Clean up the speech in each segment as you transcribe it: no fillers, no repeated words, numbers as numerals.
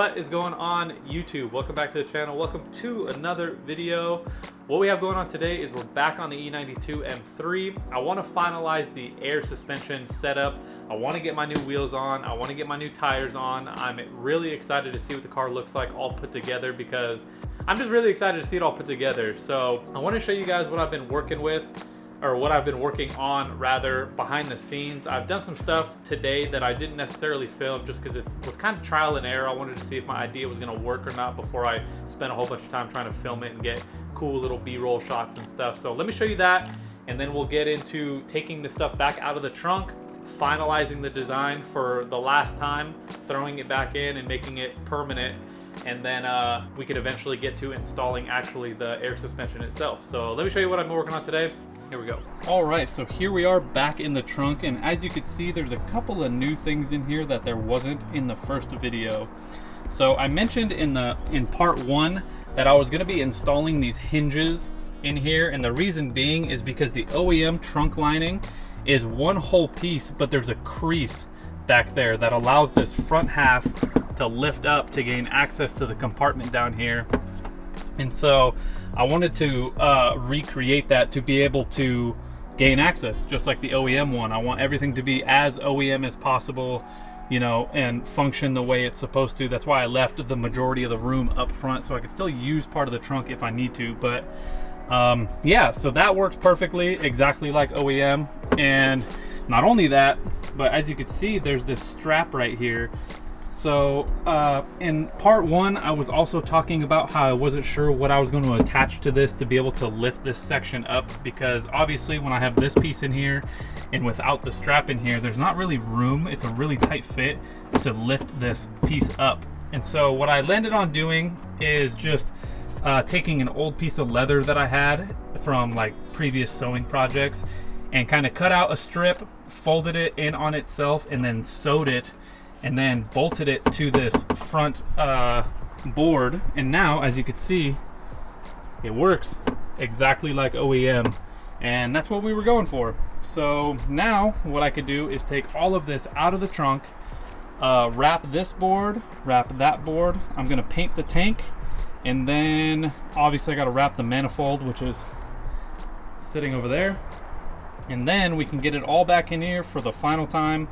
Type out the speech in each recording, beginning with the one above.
What is going on, YouTube? Welcome back to the channel. Welcome to another video. What we have going on today is we're back on the E92 M3. I want to finalize the air suspension setup. I want to get my new wheels on. I want to get my new tires on. I'm really excited to see what the car looks like all put together because I'm just really excited to see it all put together. So I want to show you guys what I've been working with, or what I've been working on rather, behind the scenes. I've done some stuff today that I didn't necessarily film just because it was kind of trial and error. I wanted to see if my idea was gonna work or not before I spent a whole bunch of time trying to film it and get cool little B-roll shots and stuff. So let me show you that, and then we'll get into taking the stuff back out of the trunk, finalizing the design for the last time, throwing it back in and making it permanent, and then we could eventually get to installing actually the air suspension itself. So let me show you what I've been working on today. Here we go. All right, so here we are back in the trunk, and as you can see, there's a couple of new things in here that there wasn't in the first video. So I mentioned in part one that I was gonna be installing these hinges in here, and the reason being is because the OEM trunk lining is one whole piece, but there's a crease back there that allows this front half to lift up to gain access to the compartment down here. And so I wanted to recreate that to be able to gain access, just like the OEM one. I want everything to be as OEM as possible, you know, and function the way it's supposed to. That's why I left the majority of the room up front, so I could still use part of the trunk if I need to. But yeah, so that works perfectly, exactly like OEM. And not only that, but as you can see, there's this strap right here. So in part one, I was also talking about how I wasn't sure what I was going to attach to this to be able to lift this section up, because obviously when I have this piece in here and without the strap in here, there's not really room. It's a really tight fit to lift this piece up. And so what I landed on doing is just taking an old piece of leather that I had from like previous sewing projects and kind of cut out a strip, folded it in on itself, and then sewed it, and then bolted it to this front board. And now, as you can see, it works exactly like OEM, and that's what we were going for. So now what I could do is take all of this out of the trunk, wrap this board, wrap that board. I'm gonna paint the tank, and then obviously I gotta wrap the manifold, which is sitting over there, and then we can get it all back in here for the final time,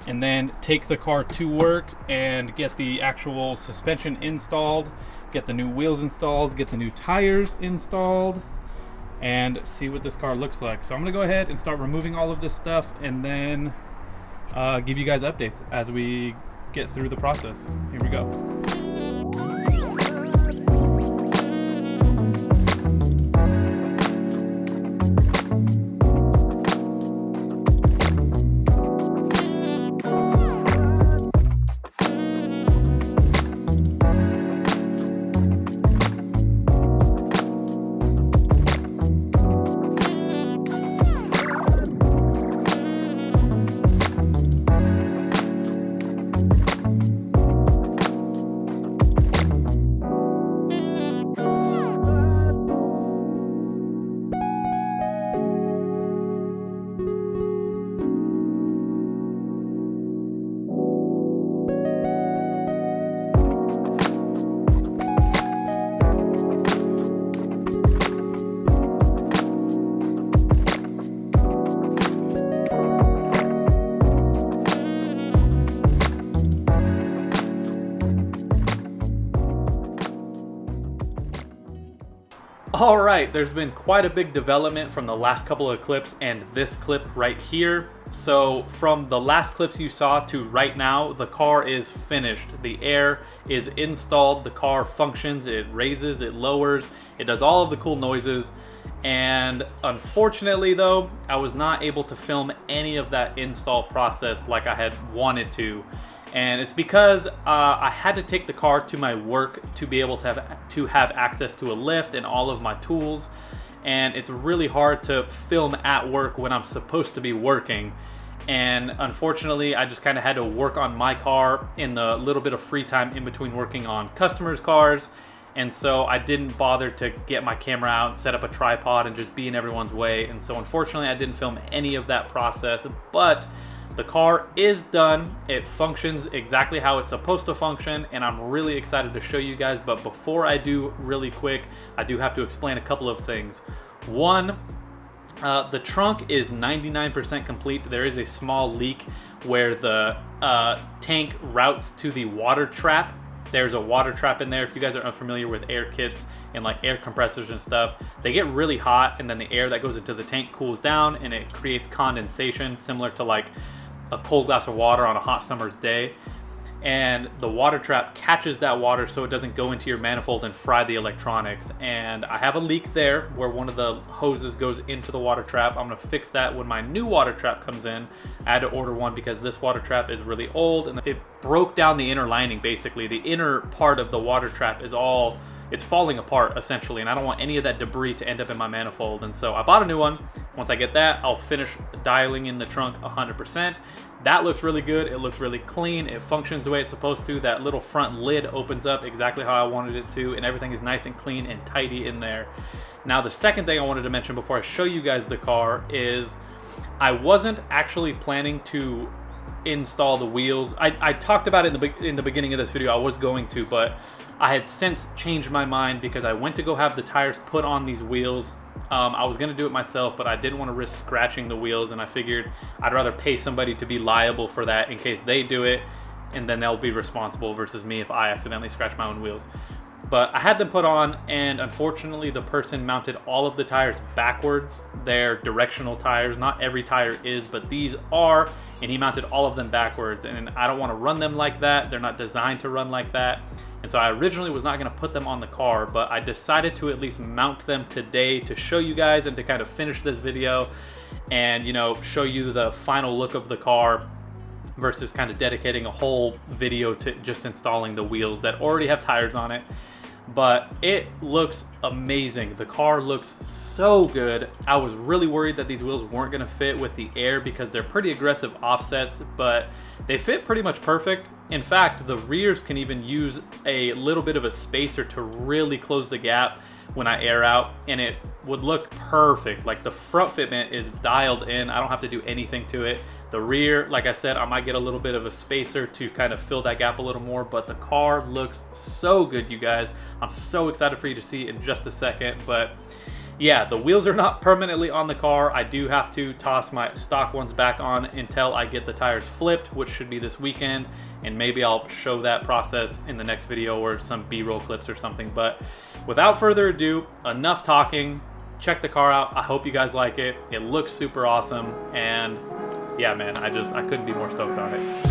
and then take the car to work and get the actual suspension installed, get the new wheels installed, get the new tires installed, and see what this car looks like. So I'm gonna go ahead and start removing all of this stuff, and then give you guys updates as we get through the process. Here we go. All right, there's been quite a big development from the last couple of clips and this clip right here. So from the last clips you saw to right now, the car is finished. The air is installed, the car functions, it raises, it lowers, it does all of the cool noises. And unfortunately though, I was not able to film any of that install process like I had wanted to. And it's because I had to take the car to my work to be able to have access to a lift and all of my tools. And it's really hard to film at work when I'm supposed to be working. And unfortunately, I just kind of had to work on my car in the little bit of free time in between working on customers' cars. And so I didn't bother to get my camera out and set up a tripod and just be in everyone's way. And so unfortunately, I didn't film any of that process. But The car is done. It functions exactly how it's supposed to function, and I'm really excited to show you guys. But before I do, really quick, I do have to explain a couple of things. One, the trunk is 99% complete. There is a small leak where the tank routes to the water trap. There's a water trap in there. If you guys are unfamiliar with air kits and like air compressors and stuff, they get really hot, and then the air that goes into the tank cools down and it creates condensation, similar to like a cold glass of water on a hot summer's day. And the water trap catches that water so it doesn't go into your manifold and fry the electronics. And I have a leak there where one of the hoses goes into the water trap. I'm gonna fix that when my new water trap comes in. I had to order one because this water trap is really old and it broke down the inner lining. Basically, the inner part of the water trap is it's falling apart essentially, and I don't want any of that debris to end up in my manifold. And so I bought a new one. Once I get that, I'll finish dialing in the trunk 100%. That looks really good. It looks really clean. It functions the way it's supposed to. That little front lid opens up exactly how I wanted it to, and everything is nice and clean and tidy in there. Now, the second thing I wanted to mention before I show you guys the car is I wasn't actually planning to install the wheels. I talked about it in the beginning of this video. I was going to, but I had since changed my mind because I went to go have the tires put on these wheels. I was going to do it myself, but I didn't want to risk scratching the wheels, and I figured I'd rather pay somebody to be liable for that in case they do it, and then they'll be responsible versus me if I accidentally scratch my own wheels. But I had them put on, and unfortunately the person mounted all of the tires backwards. They're directional tires. Not every tire is, but these are, and he mounted all of them backwards, and I don't want to run them like that. They're not designed to run like that. And so I originally was not going to put them on the car, but I decided to at least mount them today to show you guys and to kind of finish this video and, you know, show you the final look of the car versus kind of dedicating a whole video to just installing the wheels that already have tires on it. But it looks amazing. The car looks so good. I was really worried that these wheels weren't going to fit with the Air because they're pretty aggressive offsets, but they fit pretty much perfect. In fact, the rears can even use a little bit of a spacer to really close the gap when I air out, and it would look perfect. Like, the front fitment is dialed in. I don't have to do anything to it. The rear, like I said, I might get a little bit of a spacer to kind of fill that gap a little more, but the car looks so good, you guys. I'm so excited for you to see in just a second. But yeah, the wheels are not permanently on the car. I do have to toss my stock ones back on until I get the tires flipped, which should be this weekend, and maybe I'll show that process in the next video or some B-roll clips or something. But without further ado, enough talking. Check the car out. I hope you guys like it. It looks super awesome, and yeah, man, I couldn't be more stoked on it.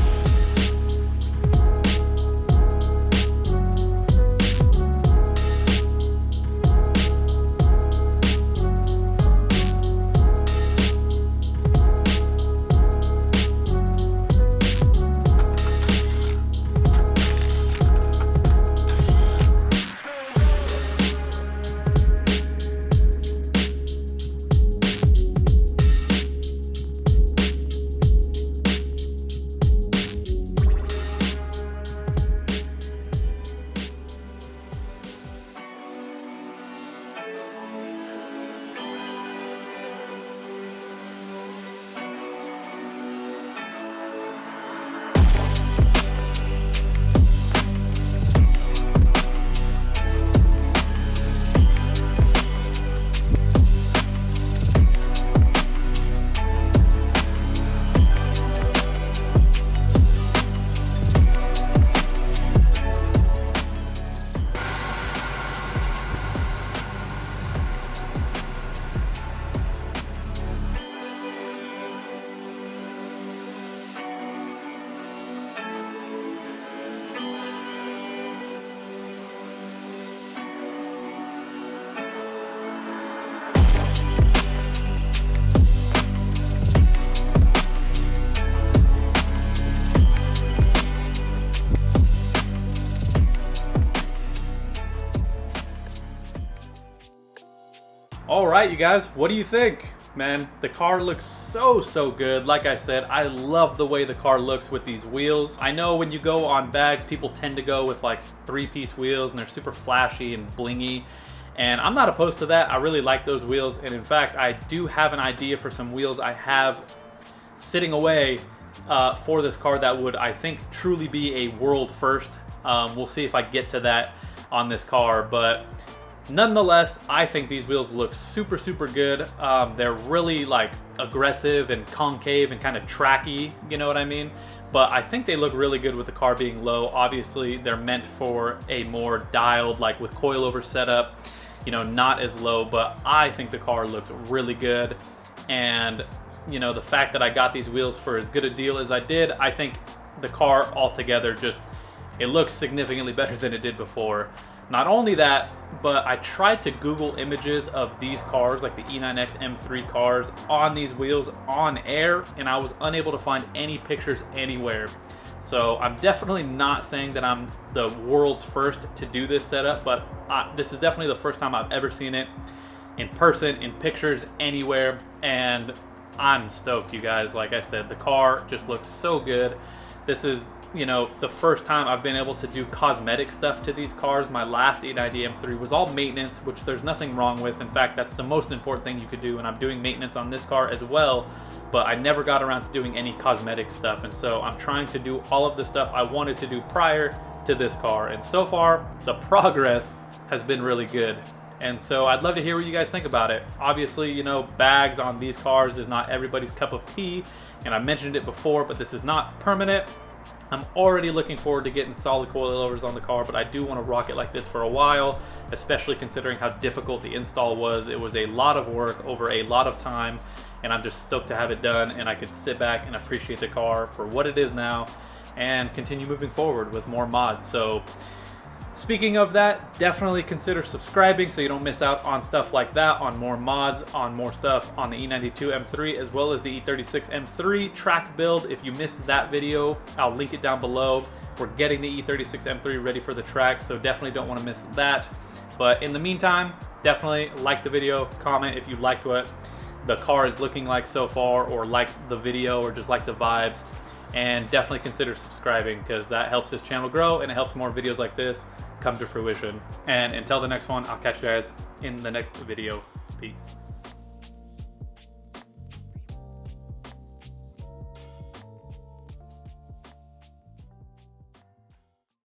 All right, you guys, what do you think? Man, the car looks so good. Like I said, I love the way the car looks with these wheels. I know when you go on bags, people tend to go with like 3-piece wheels and they're super flashy and blingy. And I'm not opposed to that. I really like those wheels. And in fact, I do have an idea for some wheels I have sitting away for this car that would, I think, truly be a world first. We'll see if I get to that on this car, but nonetheless, I think these wheels look super, super good. They're really like aggressive and concave and kind of tracky, you know what I mean? But I think they look really good with the car being low. Obviously, they're meant for a more dialed, like with coilover setup, you know, not as low, but I think the car looks really good. And, you know, the fact that I got these wheels for as good a deal as I did, I think the car altogether just, it looks significantly better than it did before. Not only that, but I tried to Google images of these cars, like the E36 M3 cars, on these wheels on air, and I was unable to find any pictures anywhere. So I'm definitely not saying that I'm the world's first to do this setup, but this is definitely the first time I've ever seen it in person, in pictures, anywhere, and I'm stoked, you guys. Like I said, the car just looks so good. This is, you know, the first time I've been able to do cosmetic stuff to these cars. My last E90 M3 was all maintenance, which there's nothing wrong with. In fact, that's the most important thing you could do, and I'm doing maintenance on this car as well, but I never got around to doing any cosmetic stuff, and so I'm trying to do all of the stuff I wanted to do prior to this car, and so far the progress has been really good. And so I'd love to hear what you guys think about it. Obviously, you know, bags on these cars is not everybody's cup of tea, and I mentioned it before, but this is not permanent. I'm already looking forward to getting solid coilovers on the car, but I do want to rock it like this for a while, especially considering how difficult the install was. It was a lot of work over a lot of time, and I'm just stoked to have it done, and I could sit back and appreciate the car for what it is now and continue moving forward with more mods. So speaking of that, definitely consider subscribing so you don't miss out on stuff like that, on more mods, on more stuff on the E92 M3 as well as the E36 M3 track build. If you missed that video, I'll link it down below. We're getting the E36 M3 ready for the track, so definitely don't want to miss that. But in the meantime, definitely like the video, comment if you liked what the car is looking like so far, or liked the video, or just like the vibes. And definitely consider subscribing, because that helps this channel grow and it helps more videos like this come to fruition. And until the next one, I'll catch you guys in the next video. Peace.